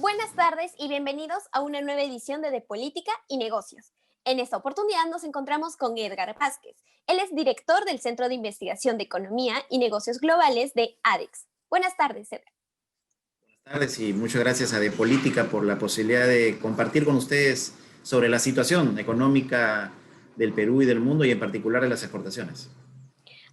Buenas tardes y bienvenidos a una nueva edición de Política y Negocios. En esta oportunidad nos encontramos con Edgar Vázquez. Él es director del Centro de Investigación de Economía y Negocios Globales de ADEX. Buenas tardes, Edgar. Buenas tardes y muchas gracias a De Política por la posibilidad de compartir con ustedes sobre la situación económica del Perú y del mundo y en particular de las exportaciones.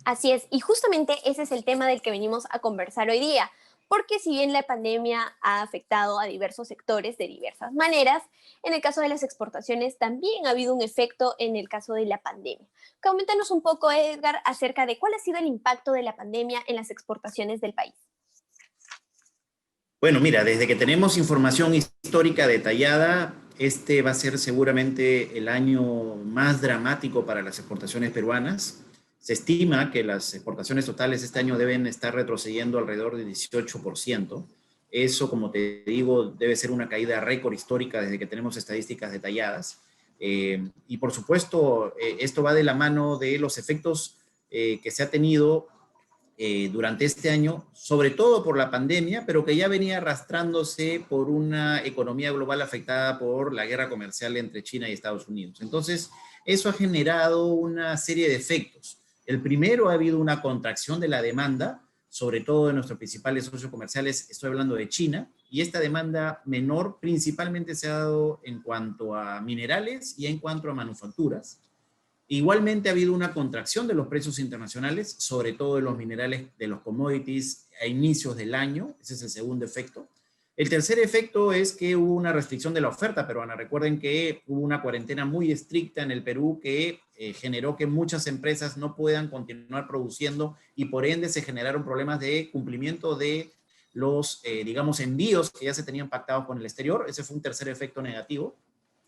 Así es, y justamente ese es el tema del que venimos a conversar hoy día, porque si bien la pandemia ha afectado a diversos sectores de diversas maneras, en el caso de las exportaciones también ha habido un efecto en el caso de la pandemia. Coméntanos un poco, Edgar, acerca de cuál ha sido el impacto de la pandemia en las exportaciones del país. Bueno, mira, desde que tenemos información histórica detallada, este va a ser seguramente el año más dramático para las exportaciones peruanas. Se estima que las exportaciones totales este año deben estar retrocediendo alrededor de 18%. Eso, como te digo, debe ser una caída récord histórica desde que tenemos estadísticas detalladas. Y por supuesto, esto va de la mano de los efectos que se ha tenido durante este año, sobre todo por la pandemia, pero que ya venía arrastrándose por una economía global afectada por la guerra comercial entre China y Estados Unidos. Entonces, eso ha generado una serie de efectos. El primero, ha habido una contracción de la demanda, sobre todo de nuestros principales socios comerciales, estoy hablando de China, y esta demanda menor principalmente se ha dado en cuanto a minerales y en cuanto a manufacturas. Igualmente ha habido una contracción de los precios internacionales, sobre todo de los minerales, de los commodities a inicios del año. Ese es el segundo efecto. El tercer efecto es que hubo una restricción de la oferta peruana. Recuerden que hubo una cuarentena muy estricta en el Perú que generó que muchas empresas no puedan continuar produciendo y por ende se generaron problemas de cumplimiento de los, digamos, envíos que ya se tenían pactados con el exterior. Ese fue un tercer efecto negativo.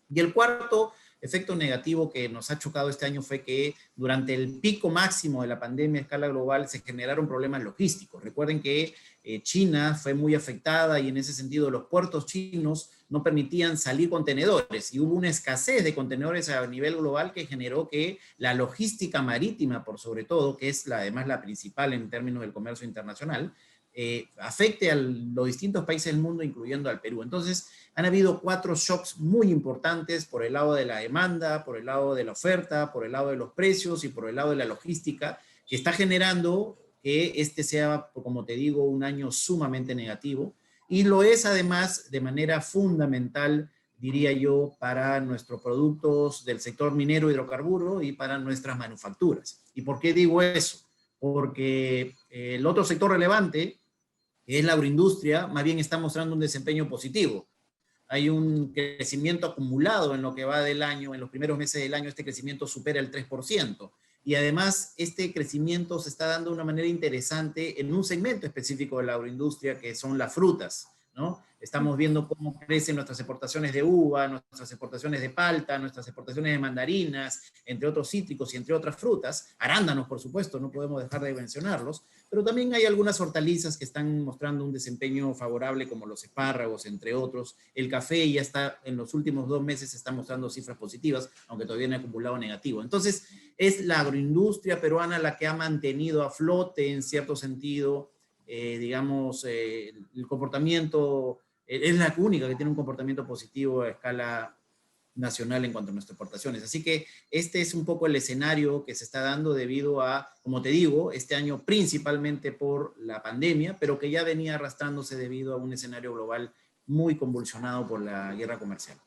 Y el cuarto efecto negativo que nos ha chocado este año fue que durante el pico máximo de la pandemia a escala global se generaron problemas logísticos. Recuerden que China fue muy afectada y en ese sentido los puertos chinos no permitían salir contenedores y hubo una escasez de contenedores a nivel global que generó que la logística marítima, por sobre todo, que es además la principal en términos del comercio internacional, afecte a los distintos países del mundo, incluyendo al Perú. Entonces, han habido 4 shocks muy importantes por el lado de la demanda, por el lado de la oferta, por el lado de los precios y por el lado de la logística, que está generando que este sea, como te digo, un año sumamente negativo. Y lo es además de manera fundamental, diría yo, para nuestros productos del sector minero hidrocarburo y para nuestras manufacturas. ¿Y por qué digo eso? Porque el otro sector relevante, que es la agroindustria, más bien está mostrando un desempeño positivo. Hay un crecimiento acumulado en lo que va del año, en los primeros meses del año este crecimiento supera el 3%. Y además este crecimiento se está dando de una manera interesante en un segmento específico de la agroindustria que son las frutas, ¿no? Estamos viendo cómo crecen nuestras exportaciones de uva, nuestras exportaciones de palta, nuestras exportaciones de mandarinas, entre otros cítricos y entre otras frutas, arándanos por supuesto, no podemos dejar de mencionarlos, pero también hay algunas hortalizas que están mostrando un desempeño favorable como los espárragos, entre otros. El café ya está, en los últimos 2 meses está mostrando cifras positivas, aunque todavía no ha acumulado negativo. Entonces, es la agroindustria peruana la que ha mantenido a flote, en cierto sentido, digamos, el comportamiento, es la única que tiene un comportamiento positivo a escala nacional en cuanto a nuestras exportaciones. Así que este es un poco el escenario que se está dando debido a, como te digo, este año principalmente por la pandemia, pero que ya venía arrastrándose debido a un escenario global muy convulsionado por la guerra comercial.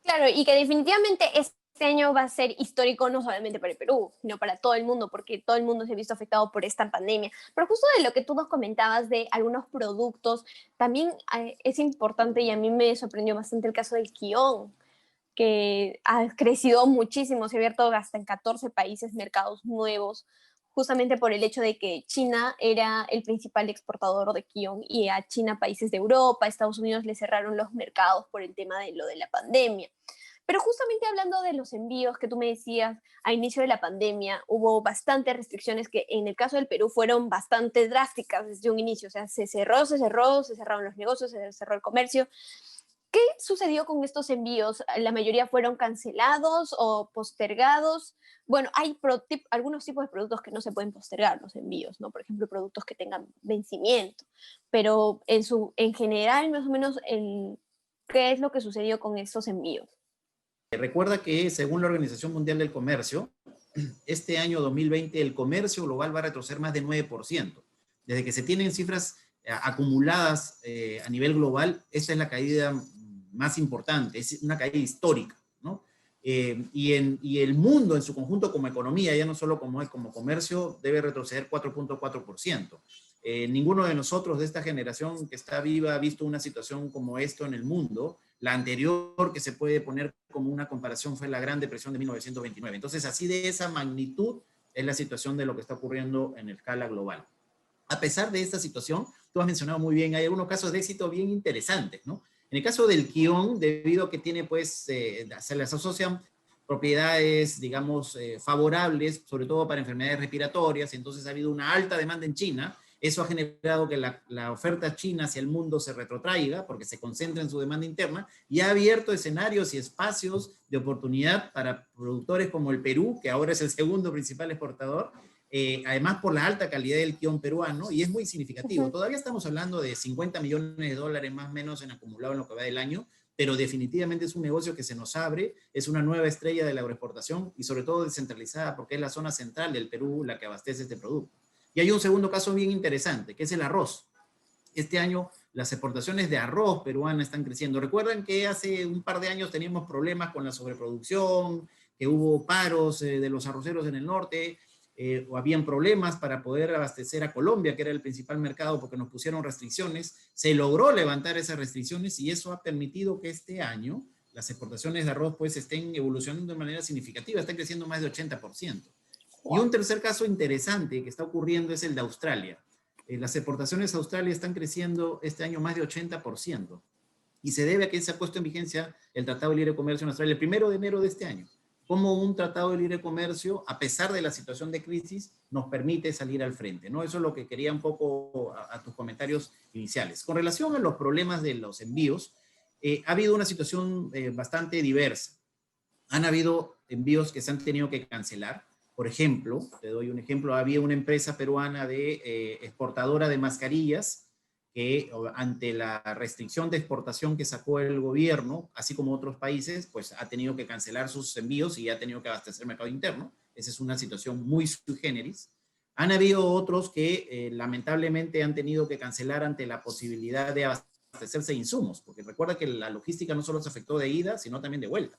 Claro, y que definitivamente este año va a ser histórico no solamente para el Perú, sino para todo el mundo, porque todo el mundo se ha visto afectado por esta pandemia. Pero justo de lo que tú nos comentabas de algunos productos, también es importante y a mí me sorprendió bastante el caso del Kion, que ha crecido muchísimo, se ha abierto hasta en 14 países mercados nuevos, justamente por el hecho de que China era el principal exportador de Kion y a China países de Europa, Estados Unidos le cerraron los mercados por el tema de lo de la pandemia. Pero justamente hablando de los envíos que tú me decías, a inicio de la pandemia hubo bastantes restricciones que en el caso del Perú fueron bastante drásticas desde un inicio. O sea, se cerraron los negocios, se cerró el comercio. ¿Qué sucedió con estos envíos? ¿La mayoría fueron cancelados o postergados? Bueno, hay algunos tipos de productos que no se pueden postergar los envíos, ¿no? Por ejemplo, productos que tengan vencimiento, pero en general, más o menos, ¿qué es lo que sucedió con estos envíos? Recuerda que según la Organización Mundial del Comercio, este año 2020 el comercio global va a retroceder más de 9%. Desde que se tienen cifras acumuladas a nivel global, esta es la caída más importante, es una caída histórica, ¿no? Y el mundo en su conjunto como economía, ya no solo como comercio, debe retroceder 4.4%. Ninguno de nosotros de esta generación que está viva ha visto una situación como esto en el mundo. La anterior que se puede poner como una comparación fue la Gran Depresión de 1929. Entonces, así de esa magnitud es la situación de lo que está ocurriendo en escala global. A pesar de esta situación, tú has mencionado muy bien, hay algunos casos de éxito bien interesantes, ¿no? En el caso del quión, debido a que tiene, pues, se les asocian propiedades, digamos, favorables, sobre todo para enfermedades respiratorias, entonces ha habido una alta demanda en China. Eso ha generado que la oferta china hacia el mundo se retrotraiga porque se concentra en su demanda interna y ha abierto escenarios y espacios de oportunidad para productores como el Perú, que ahora es el segundo principal exportador, además por la alta calidad del quión peruano, y es muy significativo. Ujú. Todavía estamos hablando de 50 millones de dólares más o menos en acumulado en lo que va del año, pero definitivamente es un negocio que se nos abre, es una nueva estrella de la agroexportación y sobre todo descentralizada porque es la zona central del Perú la que abastece este producto. Y hay un segundo caso bien interesante, que es el arroz. Este año las exportaciones de arroz peruana están creciendo. Recuerden que hace un par de años teníamos problemas con la sobreproducción, que hubo paros de los arroceros en el norte, o habían problemas para poder abastecer a Colombia, que era el principal mercado, porque nos pusieron restricciones. Se logró levantar esas restricciones y eso ha permitido que este año las exportaciones de arroz pues estén evolucionando de manera significativa, están creciendo más de 80%. Y un Wow. tercer caso interesante que está ocurriendo es el de Australia. Las exportaciones a Australia están creciendo este año más de 80% y se debe a que se ha puesto en vigencia el Tratado de Libre Comercio en Australia el 1 de enero de este año. Como un tratado de libre comercio, a pesar de la situación de crisis, nos permite salir al frente, ¿no? Eso es lo que quería un poco a tus comentarios iniciales. Con relación a los problemas de los envíos, ha habido una situación bastante diversa. Han habido envíos que se han tenido que cancelar. Por ejemplo, te doy un ejemplo, había una empresa peruana de exportadora de mascarillas que ante la restricción de exportación que sacó el gobierno, así como otros países, pues ha tenido que cancelar sus envíos y ha tenido que abastecer el mercado interno. Esa es una situación muy sui generis. Han habido otros que lamentablemente han tenido que cancelar ante la posibilidad de abastecerse de insumos, porque recuerda que la logística no solo se afectó de ida, sino también de vuelta,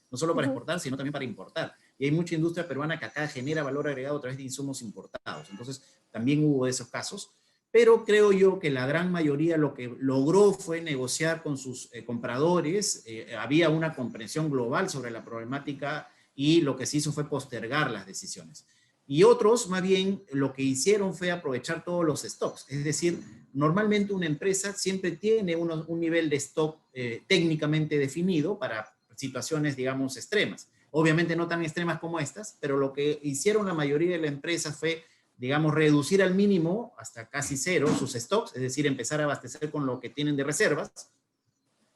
no solo para Ujú. exportar, sino también para importar. Y hay mucha industria peruana que acá genera valor agregado a través de insumos importados. Entonces, también hubo esos casos. Pero creo yo que la gran mayoría lo que logró fue negociar con sus compradores. Había una comprensión global sobre la problemática y lo que se hizo fue postergar las decisiones. Y otros, más bien, lo que hicieron fue aprovechar todos los stocks. Es decir, normalmente una empresa siempre tiene un nivel de stock técnicamente definido para situaciones, digamos, extremas. Obviamente no tan extremas como estas, pero lo que hicieron la mayoría de las empresas fue, digamos, reducir al mínimo, hasta casi cero, sus stocks, es decir, empezar a abastecer con lo que tienen de reservas,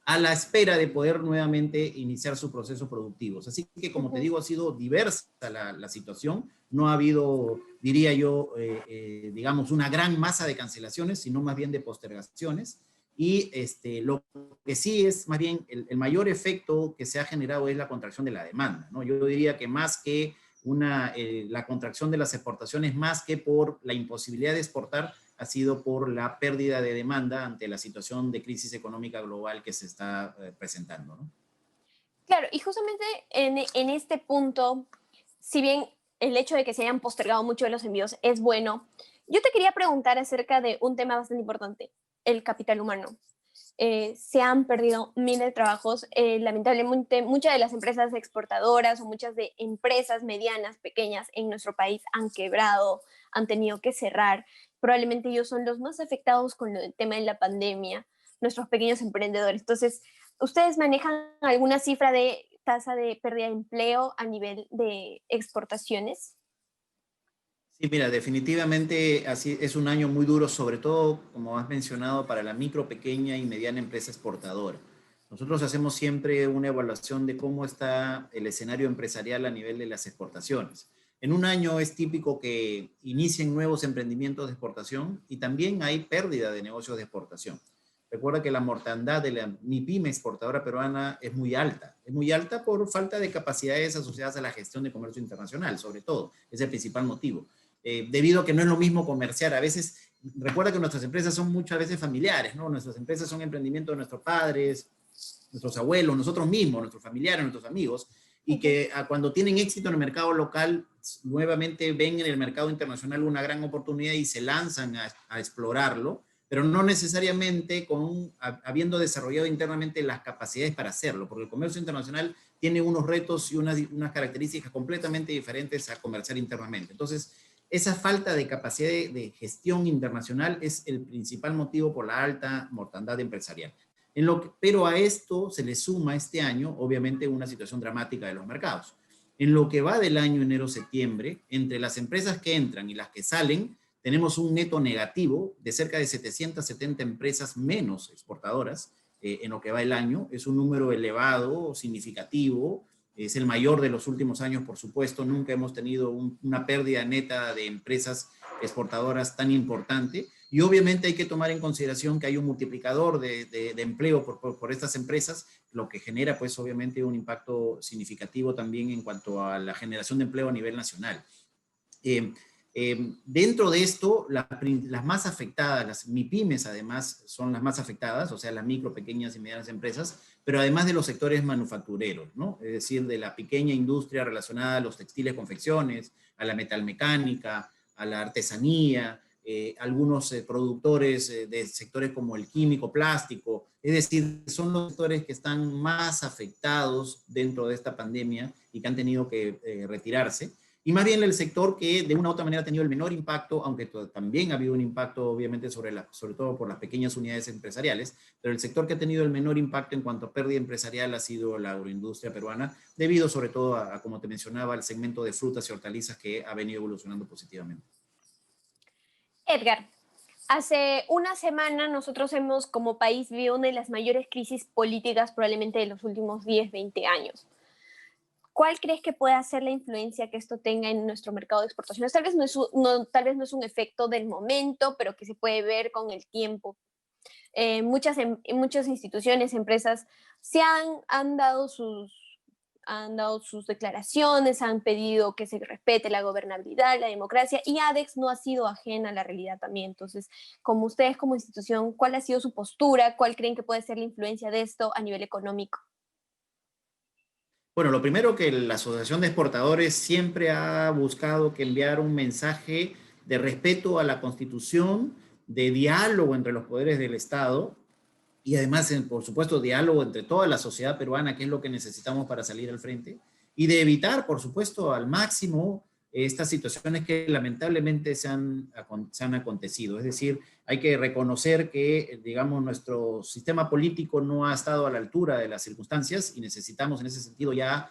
a la espera de poder nuevamente iniciar sus procesos productivos. Así que, como te Ujú. digo, ha sido diversa la situación. No ha habido, diría yo, digamos, una gran masa de cancelaciones, sino más bien de postergaciones. Y lo que sí es más bien el mayor efecto que se ha generado es la contracción de la demanda, ¿no? Yo diría que más que la contracción de las exportaciones, más que por la imposibilidad de exportar, ha sido por la pérdida de demanda ante la situación de crisis económica global que se está presentando, ¿no? Claro, y justamente en este punto, si bien el hecho de que se hayan postergado mucho de los envíos es bueno, yo te quería preguntar acerca de un tema bastante importante, el capital humano. Se han perdido miles de trabajos. Lamentablemente, muchas de las empresas exportadoras o muchas de empresas medianas, pequeñas en nuestro país han quebrado, han tenido que cerrar. Probablemente ellos son los más afectados con el tema de la pandemia, nuestros pequeños emprendedores. Entonces, ¿ustedes manejan alguna cifra de tasa de pérdida de empleo a nivel de exportaciones? Sí, mira, definitivamente así es un año muy duro, sobre todo, como has mencionado, para la micro, pequeña y mediana empresa exportadora. nosotros hacemos siempre una evaluación de cómo está el escenario empresarial a nivel de las exportaciones. En un año es típico que inicien nuevos emprendimientos de exportación y también hay pérdida de negocios de exportación. Recuerda que la mortandad de la MIPYME exportadora peruana es muy alta. Es muy alta por falta de capacidades asociadas a la gestión de comercio internacional, sobre todo. Es el principal motivo. Debido a que no es lo mismo comerciar. A veces, recuerda que nuestras empresas son muchas veces familiares, ¿no? Nuestras empresas son emprendimientos de nuestros padres, nuestros abuelos, nosotros mismos, nuestros familiares, nuestros amigos, y que cuando tienen éxito en el mercado local, nuevamente ven en el mercado internacional una gran oportunidad y se lanzan a explorarlo, pero no necesariamente habiendo desarrollado internamente las capacidades para hacerlo, porque el comercio internacional tiene unos retos y unas características completamente diferentes a comerciar internamente. Entonces, esa falta de capacidad de gestión internacional es el principal motivo por la alta mortandad empresarial. Pero a esto se le suma este año, obviamente, una situación dramática de los mercados. En lo que va del año enero-septiembre, entre las empresas que entran y las que salen, tenemos un neto negativo de cerca de 770 empresas menos exportadoras en lo que va el año. Es un número elevado, significativo, es el mayor de los últimos años, por supuesto. Nunca hemos tenido una pérdida neta de empresas exportadoras tan importante. Y obviamente hay que tomar en consideración que hay un multiplicador de empleo por estas empresas, lo que genera pues obviamente un impacto significativo también en cuanto a la generación de empleo a nivel nacional. Dentro de esto, las más afectadas, las MIPYMES además son las más afectadas, o sea, las micro, pequeñas y medianas empresas, pero además de los sectores manufactureros, ¿no? Es decir, de la pequeña industria relacionada a los textiles, confecciones, a la metalmecánica, a la artesanía, algunos productores de sectores como el químico, plástico, es decir, son los sectores que están más afectados dentro de esta pandemia y que han tenido que retirarse. Y más bien el sector que de una u otra manera ha tenido el menor impacto, aunque también ha habido un impacto obviamente sobre todo por las pequeñas unidades empresariales, pero el sector que ha tenido el menor impacto en cuanto a pérdida empresarial ha sido la agroindustria peruana, debido sobre todo como te mencionaba, al segmento de frutas y hortalizas que ha venido evolucionando positivamente. Edgar, hace una semana nosotros hemos como país vivido una de las mayores crisis políticas probablemente de los últimos 10, 20 años. ¿Cuál crees que puede ser la influencia que esto tenga en nuestro mercado de exportaciones? Tal vez tal vez no es un efecto del momento, pero que se puede ver con el tiempo. Muchas instituciones, empresas, han dado sus declaraciones, han pedido que se respete la gobernabilidad, la democracia, y ADEX no ha sido ajena a la realidad también. Entonces, como ustedes como institución, ¿cuál ha sido su postura? ¿Cuál creen que puede ser la influencia de esto a nivel económico? Bueno, lo primero que la Asociación de Exportadores siempre ha buscado que enviar un mensaje de respeto a la Constitución, de diálogo entre los poderes del Estado y además, por supuesto, diálogo entre toda la sociedad peruana, que es lo que necesitamos para salir al frente, y de evitar, por supuesto, al máximo estas situaciones que lamentablemente se han acontecido. Es decir, hay que reconocer que, digamos, nuestro sistema político no ha estado a la altura de las circunstancias y necesitamos en ese sentido ya,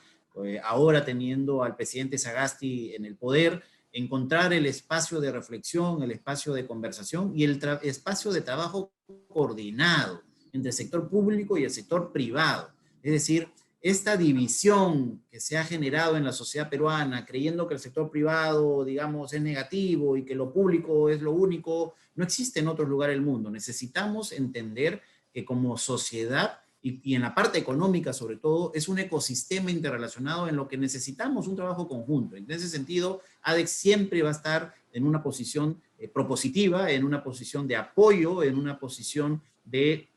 ahora teniendo al presidente Sagasti en el poder, encontrar el espacio de reflexión, el espacio de conversación y el espacio de trabajo coordinado entre el sector público y el sector privado. Es decir, esta división que se ha generado en la sociedad peruana, creyendo que el sector privado, digamos, es negativo y que lo público es lo único, no existe en otros lugares del mundo. Necesitamos entender que como sociedad y en la parte económica sobre todo, es un ecosistema interrelacionado en lo que necesitamos un trabajo conjunto. En ese sentido, ADEX siempre va a estar en una posición propositiva, en una posición de apoyo, en una posición de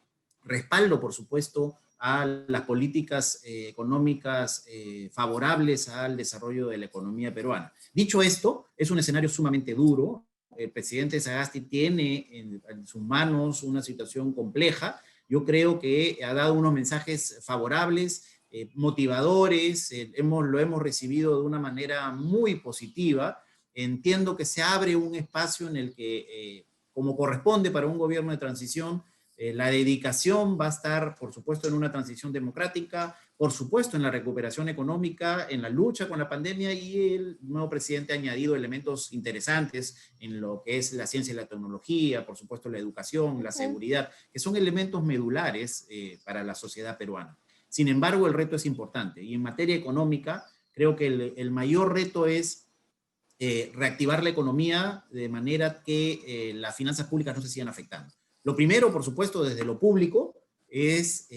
respaldo, por supuesto, a las políticas económicas favorables al desarrollo de la economía peruana. Dicho esto, es un escenario sumamente duro. El presidente Sagasti tiene en sus manos una situación compleja. Yo creo que ha dado unos mensajes favorables, motivadores, lo hemos recibido de una manera muy positiva. Entiendo que se abre un espacio en el que, como corresponde para un gobierno de transición, la dedicación va a estar, por supuesto, en una transición democrática, por supuesto, en la recuperación económica, en la lucha con la pandemia, y el nuevo presidente ha añadido elementos interesantes en lo que es la ciencia y la tecnología, por supuesto la educación, la seguridad, que son elementos medulares para la sociedad peruana. Sin embargo, el reto es importante, y en materia económica, creo que el mayor reto es reactivar la economía de manera que las finanzas públicas no se sigan afectando. Lo primero, por supuesto, desde lo público, es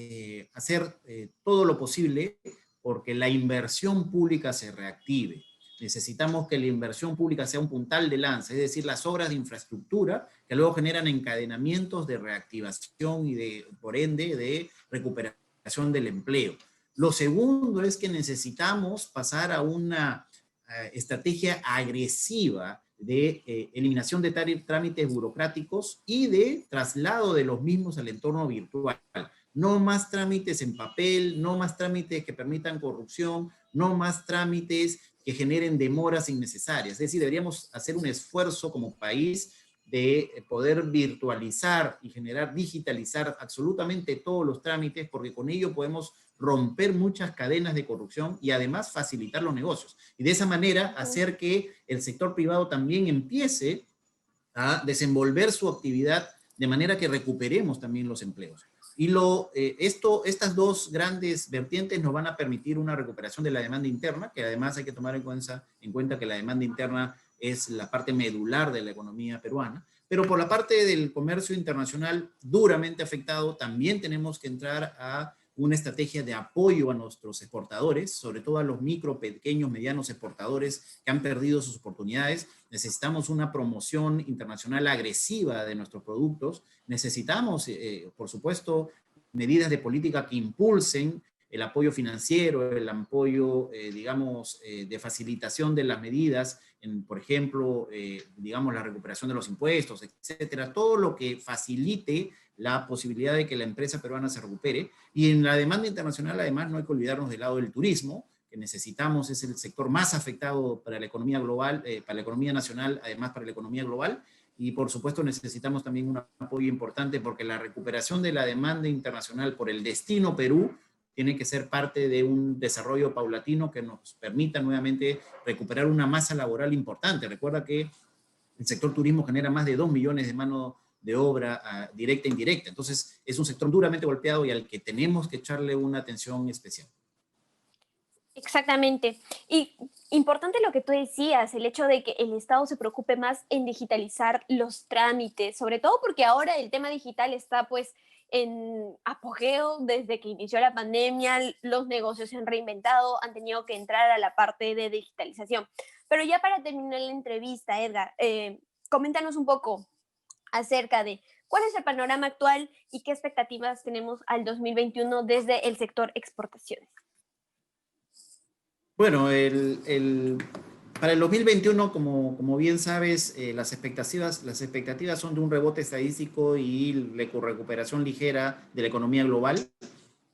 hacer todo lo posible porque la inversión pública se reactive. Necesitamos que la inversión pública sea un puntal de lanza, es decir, las obras de infraestructura que luego generan encadenamientos de reactivación y por ende, de recuperación del empleo. Lo segundo es que necesitamos pasar a una estrategia agresiva de eliminación de trámites burocráticos y de traslado de los mismos al entorno virtual. No más trámites en papel, no más trámites que permitan corrupción, no más trámites que generen demoras innecesarias. Es decir, deberíamos hacer un esfuerzo como país de poder virtualizar y digitalizar absolutamente todos los trámites, porque con ello podemos romper muchas cadenas de corrupción y además facilitar los negocios. Y de esa manera hacer que el sector privado también empiece a desenvolver su actividad de manera que recuperemos también los empleos. Y estas dos grandes vertientes nos van a permitir una recuperación de la demanda interna, que además hay que tomar en cuenta que la demanda interna es la parte medular de la economía peruana. Pero por la parte del comercio internacional duramente afectado, también tenemos que entrar a una estrategia de apoyo a nuestros exportadores, sobre todo a los micro, pequeños, medianos exportadores que han perdido sus oportunidades. Necesitamos una promoción internacional agresiva de nuestros productos. Necesitamos, por supuesto, medidas de política que impulsen el apoyo financiero, el apoyo, de facilitación de las medidas, por ejemplo, la recuperación de los impuestos, etcétera. Todo lo que facilite la posibilidad de que la empresa peruana se recupere. Y en la demanda internacional, además, no hay que olvidarnos del lado del turismo, que necesitamos, es el sector más afectado para la economía global, para la economía nacional, además para la economía global. Y por supuesto necesitamos también un apoyo importante porque la recuperación de la demanda internacional por el destino Perú tiene que ser parte de un desarrollo paulatino que nos permita nuevamente recuperar una masa laboral importante. Recuerda que el sector turismo genera más de 2 millones de mano de obra directa e indirecta. Entonces, es un sector duramente golpeado y al que tenemos que echarle una atención especial. Exactamente. Y importante lo que tú decías, el hecho de que el Estado se preocupe más en digitalizar los trámites, sobre todo porque ahora el tema digital está pues en apogeo desde que inició la pandemia, los negocios se han reinventado, han tenido que entrar a la parte de digitalización. Pero ya para terminar la entrevista, Edgar, coméntanos un poco acerca de cuál es el panorama actual y qué expectativas tenemos al 2021 desde el sector exportaciones. Bueno, para el 2021, como bien sabes, las expectativas son de un rebote estadístico y recuperación ligera de la economía global.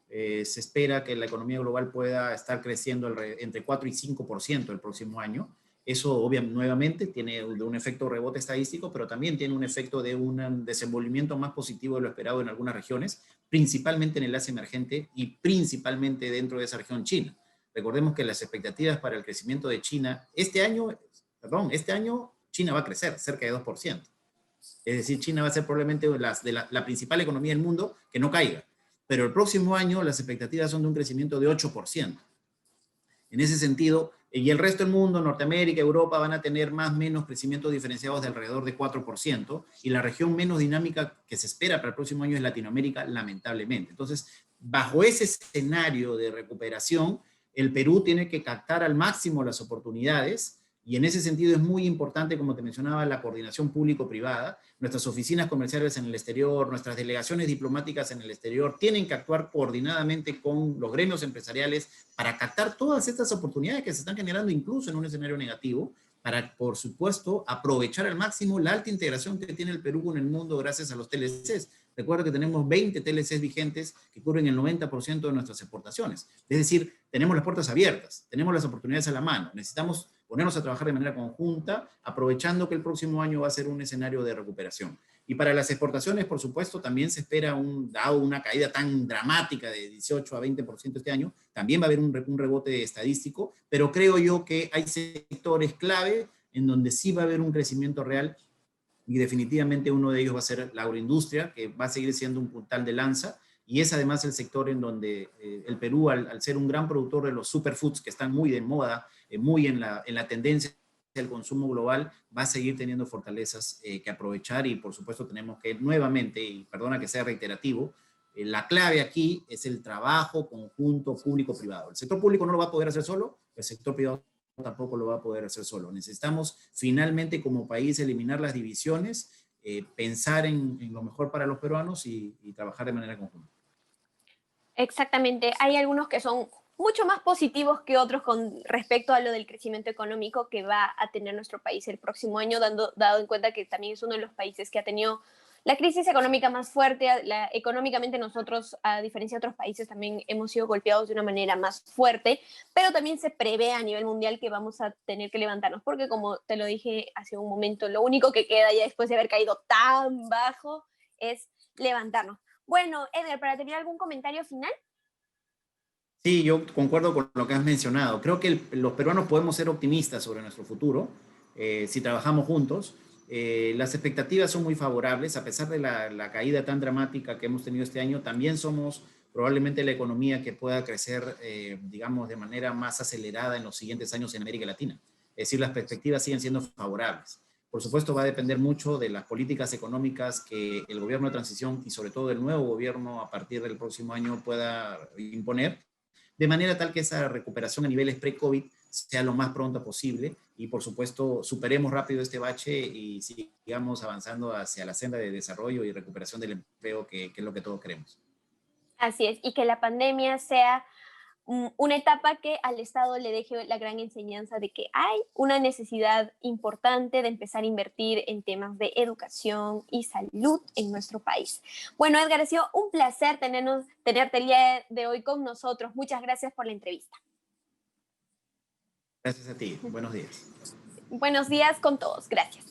Se espera que la economía global pueda estar creciendo entre 4 y 5% el próximo año. Eso, obviamente, nuevamente, tiene un efecto rebote estadístico, pero también tiene un efecto de un desenvolvimiento más positivo de lo esperado en algunas regiones, principalmente en el Asia emergente y principalmente dentro de esa región China. Recordemos que las expectativas para el crecimiento de China, este año China va a crecer cerca de 2%. Es decir, China va a ser probablemente la principal economía del mundo que no caiga. Pero el próximo año las expectativas son de un crecimiento de 8%. En ese sentido, y el resto del mundo, Norteamérica, Europa, van a tener más o menos crecimientos diferenciados de alrededor de 4%, y la región menos dinámica que se espera para el próximo año es Latinoamérica, lamentablemente. Entonces, bajo ese escenario de recuperación, el Perú tiene que captar al máximo las oportunidades, y en ese sentido es muy importante, como te mencionaba, la coordinación público-privada. Nuestras oficinas comerciales en el exterior, nuestras delegaciones diplomáticas en el exterior tienen que actuar coordinadamente con los gremios empresariales para captar todas estas oportunidades que se están generando incluso en un escenario negativo, para, por supuesto, aprovechar al máximo la alta integración que tiene el Perú con el mundo gracias a los TLCs. Recuerda que tenemos 20 TLCs vigentes que cubren el 90% de nuestras exportaciones. Es decir, tenemos las puertas abiertas, tenemos las oportunidades a la mano. Necesitamos, ponernos a trabajar de manera conjunta, aprovechando que el próximo año va a ser un escenario de recuperación. Y para las exportaciones, por supuesto, también se espera, dado una caída tan dramática de 18 a 20% este año, también va a haber un rebote estadístico, pero creo yo que hay sectores clave en donde sí va a haber un crecimiento real y definitivamente uno de ellos va a ser la agroindustria, que va a seguir siendo un puntal de lanza, y es además el sector en donde el Perú, al ser un gran productor de los superfoods que están muy de moda, muy en la tendencia del consumo global, va a seguir teniendo fortalezas que aprovechar y por supuesto tenemos que nuevamente, y perdona que sea reiterativo, la clave aquí es el trabajo conjunto público-privado. El sector público no lo va a poder hacer solo, el sector privado tampoco lo va a poder hacer solo. Necesitamos finalmente como país eliminar las divisiones, pensar en lo mejor para los peruanos y trabajar de manera conjunta. Exactamente, hay algunos que son mucho más positivos que otros con respecto a lo del crecimiento económico que va a tener nuestro país el próximo año, dado en cuenta que también es uno de los países que ha tenido la crisis económica más fuerte. Económicamente nosotros, a diferencia de otros países, también hemos sido golpeados de una manera más fuerte, pero también se prevé a nivel mundial que vamos a tener que levantarnos, porque como te lo dije hace un momento, lo único que queda ya después de haber caído tan bajo es levantarnos. Bueno, Edgar, para terminar, ¿algún comentario final? Sí, yo concuerdo con lo que has mencionado. Creo que los peruanos podemos ser optimistas sobre nuestro futuro si trabajamos juntos. Las expectativas son muy favorables, a pesar de la caída tan dramática que hemos tenido este año, también somos probablemente la economía que pueda crecer, digamos, de manera más acelerada en los siguientes años en América Latina. Es decir, las perspectivas siguen siendo favorables. Por supuesto, va a depender mucho de las políticas económicas que el gobierno de transición y sobre todo el nuevo gobierno a partir del próximo año pueda imponer, de manera tal que esa recuperación a niveles pre-COVID sea lo más pronto posible y, por supuesto, superemos rápido este bache y sigamos avanzando hacia la senda de desarrollo y recuperación del empleo, que es lo que todos queremos. Así es, y que la pandemia sea una etapa que al Estado le deje la gran enseñanza de que hay una necesidad importante de empezar a invertir en temas de educación y salud en nuestro país. Bueno, Edgar, ha sido un placer tenerte el día de hoy con nosotros. Muchas gracias por la entrevista. Gracias a ti. Buenos días. Buenos días con todos. Gracias.